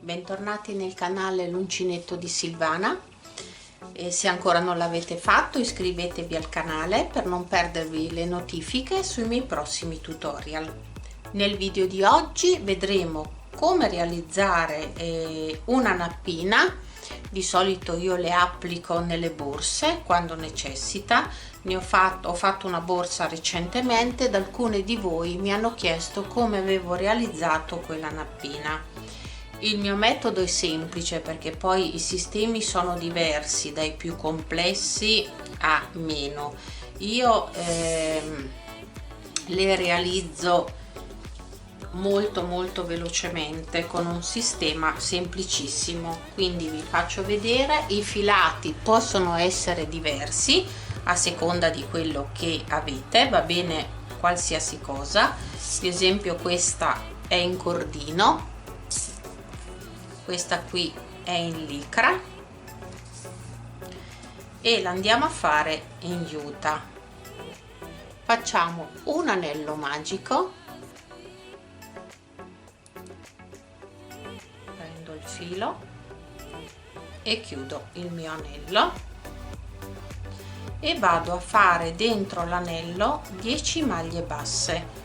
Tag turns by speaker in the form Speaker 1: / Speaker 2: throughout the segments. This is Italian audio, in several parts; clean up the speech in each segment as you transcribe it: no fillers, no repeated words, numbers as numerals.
Speaker 1: bentornati nel canale L'Uncinetto di Silvana. E se ancora non l'avete fatto, iscrivetevi al canale per non perdervi le notifiche sui miei prossimi tutorial. Nel video di oggi vedremo come realizzare una nappina. Di solito io le applico nelle borse quando necessita. Ho fatto una borsa recentemente ed alcune di voi mi hanno chiesto come avevo realizzato quella nappina. Il mio metodo è semplice perché poi i sistemi sono diversi, dai più complessi a meno. Io le realizzo molto velocemente con un sistema semplicissimo, quindi vi faccio vedere. I filati possono essere diversi a seconda di quello che avete, va bene qualsiasi cosa. Ad esempio questa è in cordino, questa qui è in licra e la andiamo a fare in juta. Facciamo un anello magico, prendo il filo e chiudo il mio anello e vado a fare dentro l'anello 10 maglie basse,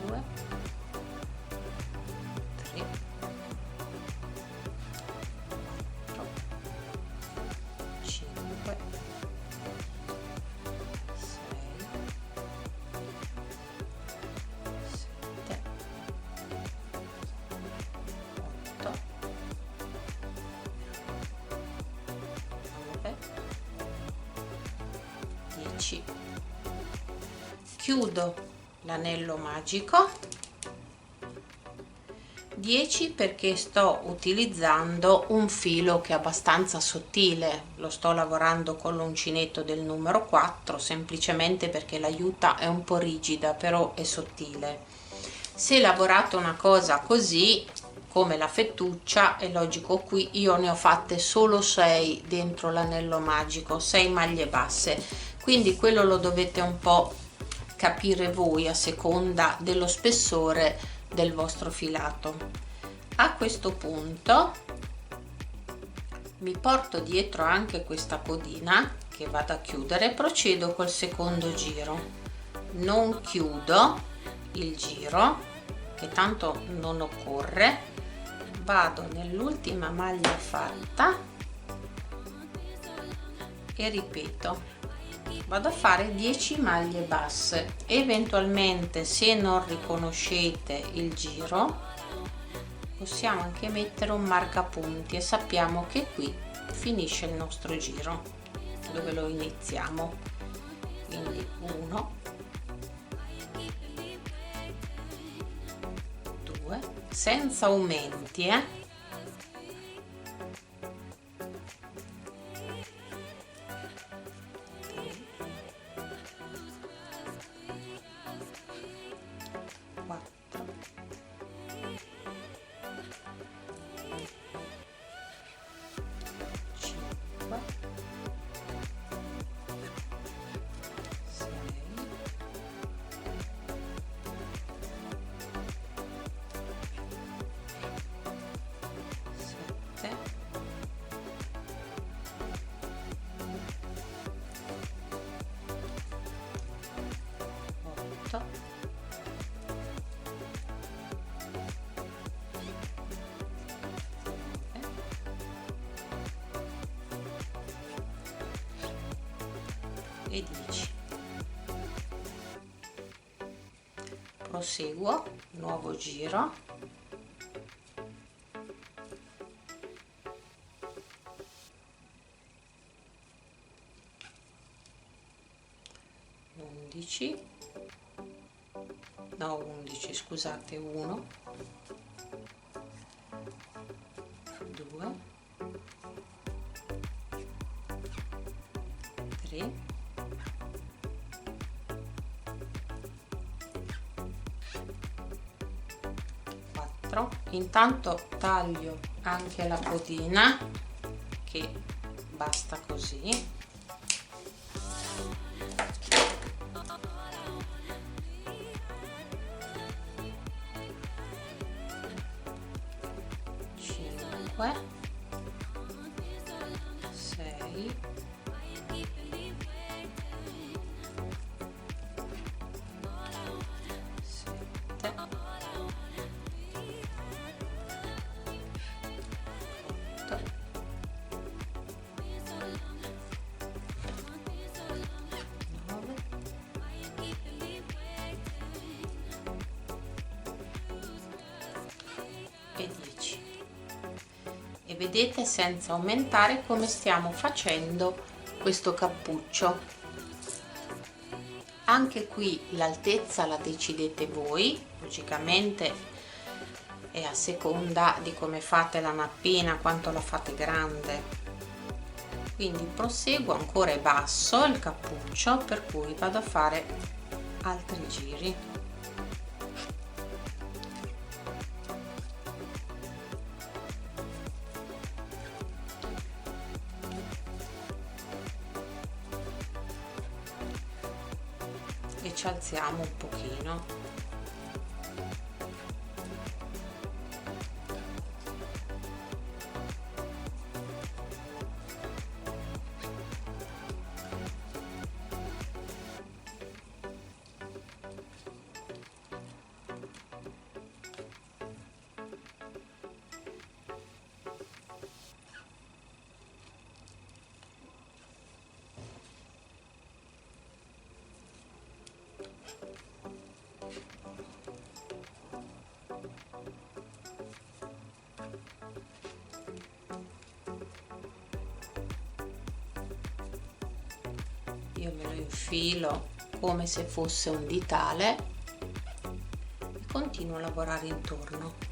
Speaker 1: 2 3 4 5 6 7 8 9 10. Chiudo l'anello magico. 10 perché sto utilizzando un filo che è abbastanza sottile, lo sto lavorando con l'uncinetto del numero 4 semplicemente perché la juta è un po' rigida, però è sottile. Se lavorate una cosa così come la fettuccia, è logico, qui io ne ho fatte solo 6 dentro l'anello magico, 6 maglie basse, quindi quello lo dovete un po' capire voi a seconda dello spessore del vostro filato. A questo punto mi porto dietro anche questa codina che vado a chiudere, procedo col secondo giro, non chiudo il giro che tanto non occorre, vado nell'ultima maglia fatta e ripeto, vado a fare 10 maglie basse. Eventualmente, se non riconoscete il giro, possiamo anche mettere un marcapunti e sappiamo che qui finisce il nostro giro dove lo iniziamo. Quindi 1 2 senza aumenti, 4 5 6 7 8 e 10. Proseguo, nuovo giro, no 11 scusate, 1 2 3 4. Intanto taglio anche la codina, che basta così. 5, 6, 7, 8, 9 e 10. E vedete, senza aumentare, come stiamo facendo questo cappuccio. Anche qui l'altezza la decidete voi, logicamente è a seconda di come fate la nappina, quanto la fate grande. Quindi proseguo, ancora è basso il cappuccio, per cui vado a fare altri giri. E ci alziamo un pochino. Io me lo infilo come se fosse un ditale e continuo a lavorare intorno.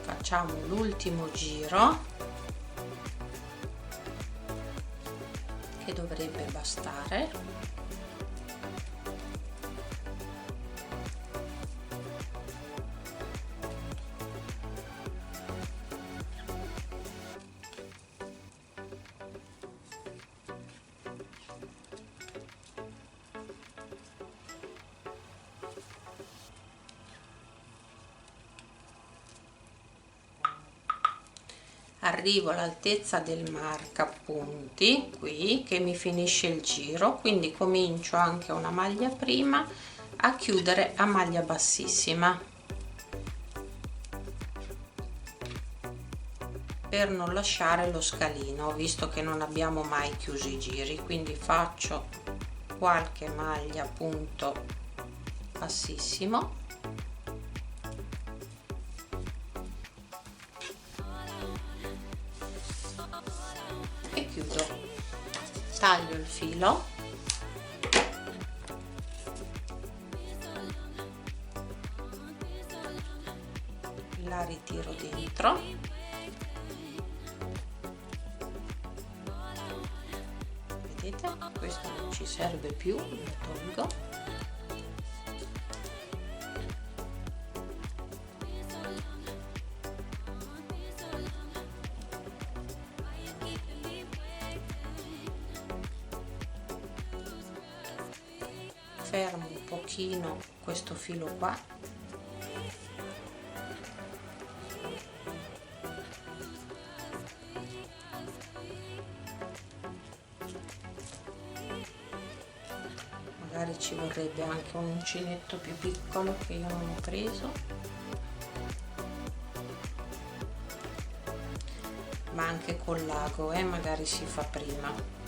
Speaker 1: Facciamo l'ultimo giro, che dovrebbe bastare. Arrivo all'altezza del marcapunti qui, che mi finisce il giro, quindi comincio anche una maglia prima a chiudere a maglia bassissima per non lasciare lo scalino, visto che non abbiamo mai chiuso i giri. Quindi faccio qualche maglia punto bassissimo e chiudo, taglio il filo, la ritiro dentro, vedete, questo non ci serve più, lo tolgo. fermo un pochino questo filo qua, magari ci vorrebbe anche un uncinetto più piccolo che io non ho preso, ma anche col l'ago magari si fa prima.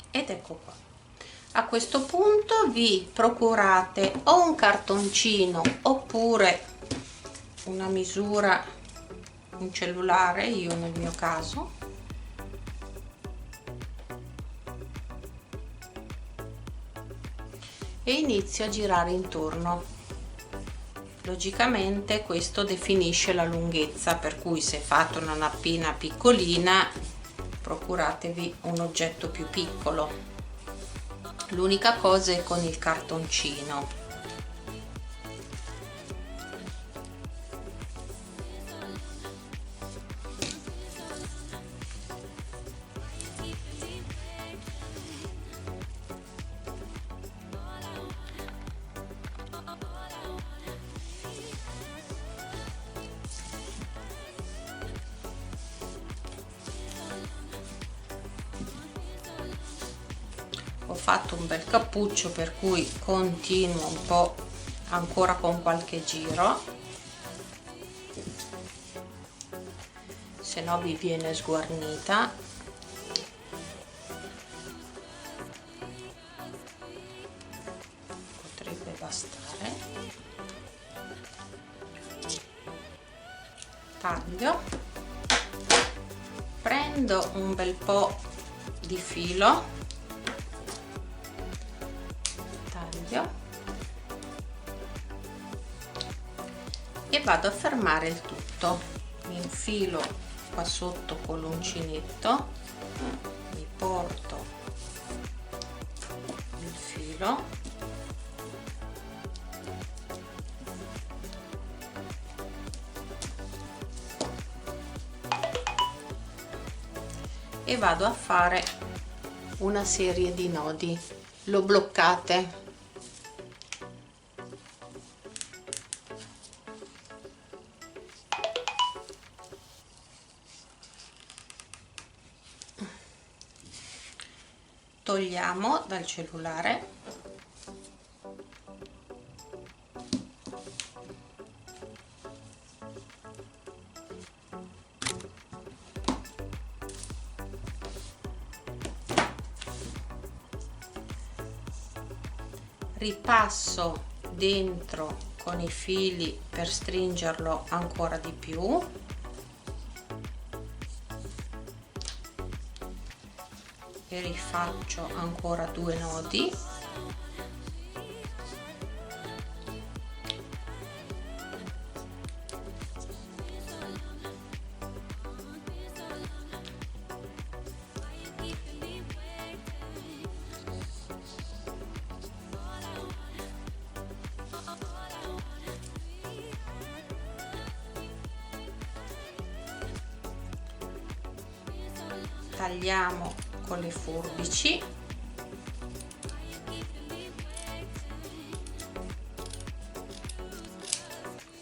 Speaker 1: Ed ecco qua. A questo punto vi procurate o un cartoncino oppure una misura, un cellulare, io nel mio caso, e inizio a girare intorno. Logicamente questo definisce la lunghezza, per cui se fate una nappina piccolina procuratevi un oggetto più piccolo. L'unica cosa è con il cartoncino. Ho fatto un bel cappuccio, per cui continuo un po' ancora con qualche giro, se no vi viene sguarnita. Potrebbe bastare. Taglio, prendo un bel po' di filo, e vado a fermare il tutto. Mi infilo qua sotto con l'uncinetto, mi porto il filo e vado a fare una serie di nodi. Lo bloccate. Togliamo dal cellulare, ripasso dentro con i fili per stringerlo ancora di più, e rifaccio ancora 2 nodi, tagliamo con le forbici,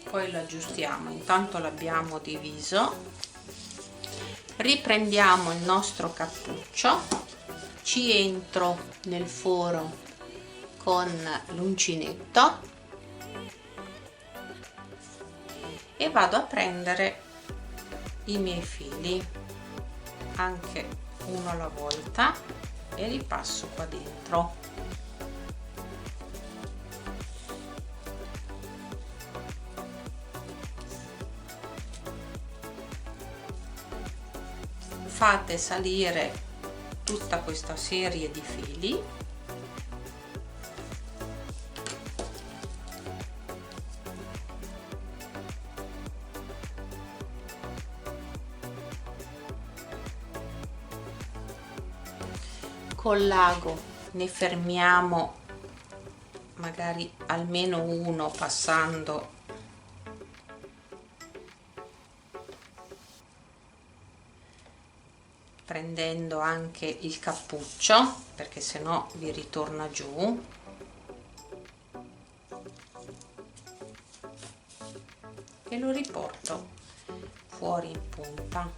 Speaker 1: poi lo aggiustiamo. Intanto l'abbiamo diviso, riprendiamo il nostro cappuccio, ci entro nel foro con l'uncinetto e vado a prendere i miei fili, anche uno alla volta, e li passo qua dentro. fate salire tutta questa serie di fili col l'ago. Ne fermiamo magari almeno uno passando prendendo anche il cappuccio, perché sennò vi ritorna giù. E lo riporto fuori in punta.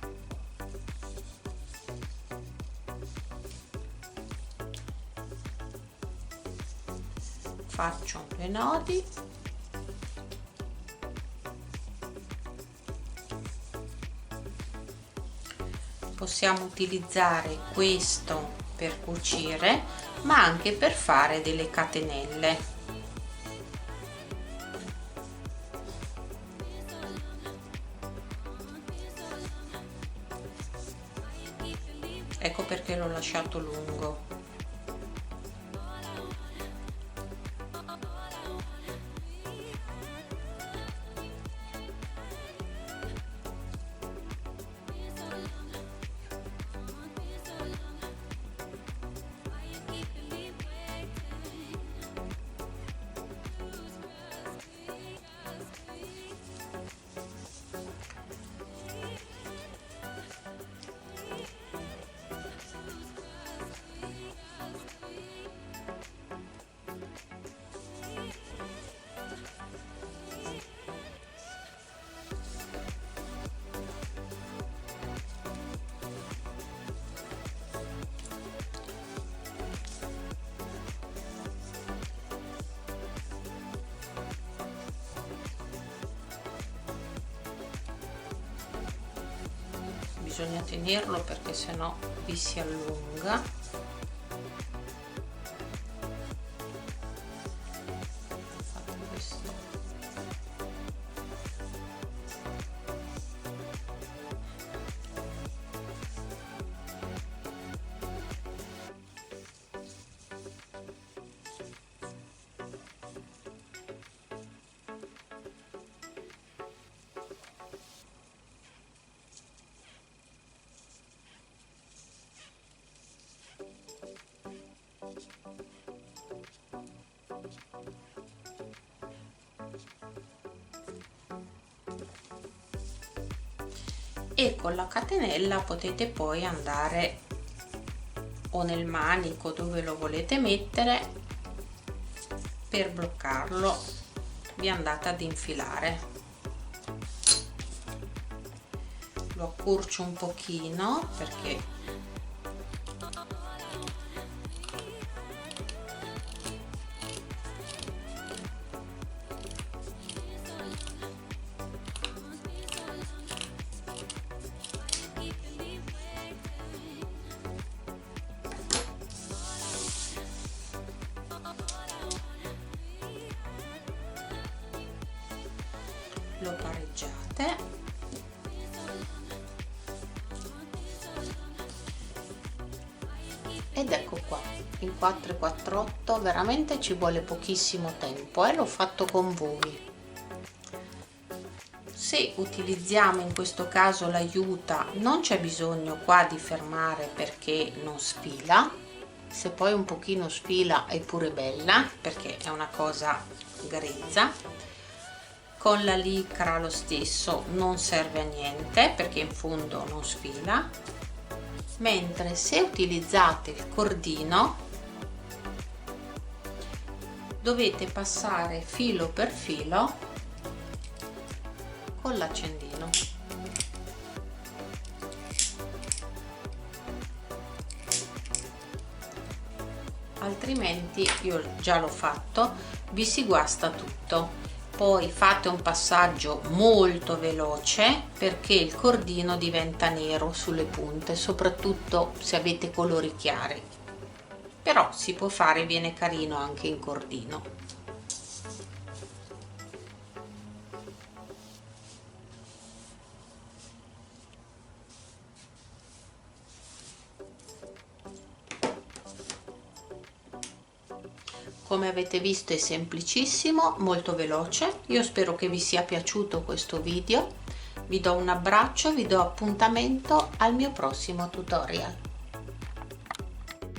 Speaker 1: Faccio 2 nodi. Possiamo utilizzare questo per cucire, ma anche per fare delle catenelle. Ecco perché l'ho lasciato lungo. Bisogna tenerlo perché sennò vi si allunga. Fate questo. E con la catenella potete poi andare o nel manico dove lo volete mettere per bloccarlo, vi andate ad infilare. Lo accorcio un pochino perché lo pareggiate ed ecco qua in 448. Veramente ci vuole pochissimo tempo e l'ho fatto con voi. Se utilizziamo in questo caso l'aiuta non c'è bisogno qua di fermare perché non sfila. Se poi un pochino sfila è pure bella perché è una cosa grezza. Con la licra lo stesso, non serve a niente perché in fondo non sfila, mentre se utilizzate il cordino dovete passare filo per filo con l'accendino. Altrimenti, io già l'ho fatto, vi si guasta tutto. Poi fate un passaggio molto veloce perché il cordino diventa nero sulle punte, soprattutto se avete colori chiari, però si può fare, viene carino anche in cordino. Come avete visto è semplicissimo, molto veloce. Io spero che vi sia piaciuto questo video. Vi do un abbraccio, vi do appuntamento al mio prossimo tutorial.